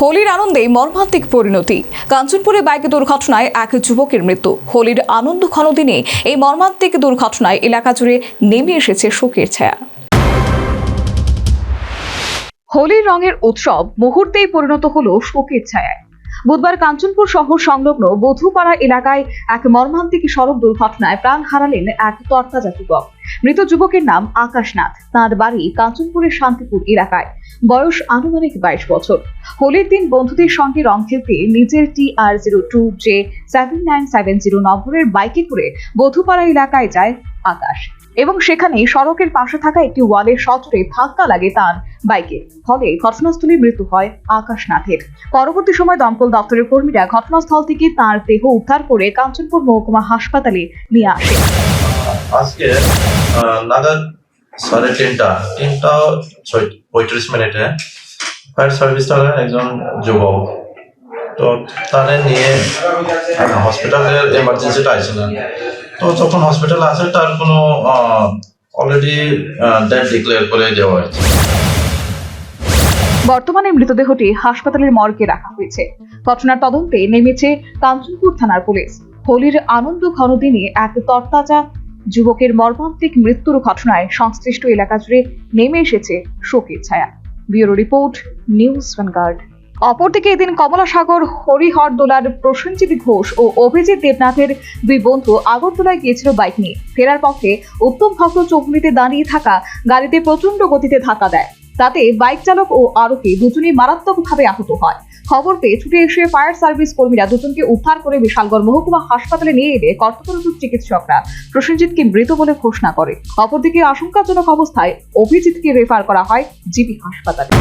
হোলির আনন্দে মর্মান্তিক পরিণতি। কাঞ্চনপুরে বাইক দুর্ঘটনায় এক যুবকের মৃত্যু। হোলির আনন্দ ঘন দিনে এই মর্মান্তিক দুর্ঘটনায় এলাকা জুড়ে নেমে এসেছে শোকের ছায়া। হোলির রঙের উৎসব মুহূর্তেই পরিণত হলো শোকের ছায়ায়। বুধবার কাঞ্চনপুর শহর সংলগ্ন বধুপাড়া এলাকায় এক মর্মান্তিক সড়ক দুর্ঘটনায় প্রাণ হারালেন এক তরতাজা যুবক। মৃত যুবকের নাম আকাশ নাথ। তাঁর বাড়ি কাঞ্চনপুরের শান্তিপুর এলাকায়। বয়স আনুমানিক 22 বছর। হোলির দিন বন্ধুদের সঙ্গে রং খেলতে নিজের TR02J7970 নম্বরের বাইকে করে বধুপাড়া এলাকায় যায় আকাশ এবং সেখানে সড়কের পাশে থাকা একটি ওয়ালের সজোরে ধাক্কা লাগে তার বাইকে। ফলে ঘটনাস্থলে মৃত্যু হয় আকাশ নাথের। পরবর্তী সময় দমকল দপ্তরের কর্মীরা ঘটনাস্থল থেকে তার দেহ উদ্ধার করে কাঞ্চনপুর মহকুমা হাসপাতালে নিয়ে আসে। আজকে নাগাদ 3:35 ফায়ার সার্ভিস থাকার একজন যুবক, তো তাদের নিয়ে হসপিটালের এমার্জেন্সিটা আসছিলেন। তো যখন হসপিটালে আসে তার কোনো অলরেডি ডেথ ডিক্লেয়ার করে দেওয়া হয়েছে। বর্তমানে মৃতদেহটি হাসপাতালের মর্গে রাখা হয়েছে। ঘটনার তদন্তে নেমেছে কাঞ্চনপুর থানার পুলিশ। হোলির আনন্দ ঘন দিনে এক তরতাজা যুবকের মর্মান্তিক মৃত্যুর ঘটনায় সংশ্লিষ্ট এলাকা জুড়ে নেমে এসেছে শোকের ছায়া। Bureau report, news vanguard. অপরদিকে এদিন কমলাসাগর হরিহরদোলার প্রসেনজিৎ ঘোষ ও অভিজিৎ দেবনাথের দুই বন্ধু আগরতলায় গিয়েছিল বাইক নিয়ে। ফেরার পথে উত্তম ভক্ত চৌমুহনীতে দাঁড়িয়ে থাকা গাড়িতে প্রচন্ড গতিতে ধাক্কা দেয়। তাতে বাইক চালক ও আরোহী দুজনেই মারাত্মকভাবে আহত হয়। খবর পেয়ে ছুটে এসে ফায়ার সার্ভিস কর্মীরা দুজনকে উদ্ধার করে বিশালগড় মহকুমা হাসপাতালে নিয়ে এলে কর্তব্যরত চিকিৎসকরা প্রসেনজিৎকে মৃত বলে ঘোষণা করে। অপরদিকে আশঙ্কাজনক অবস্থায় অভিজিৎকে রেফার করা হয় জিবি হাসপাতালে।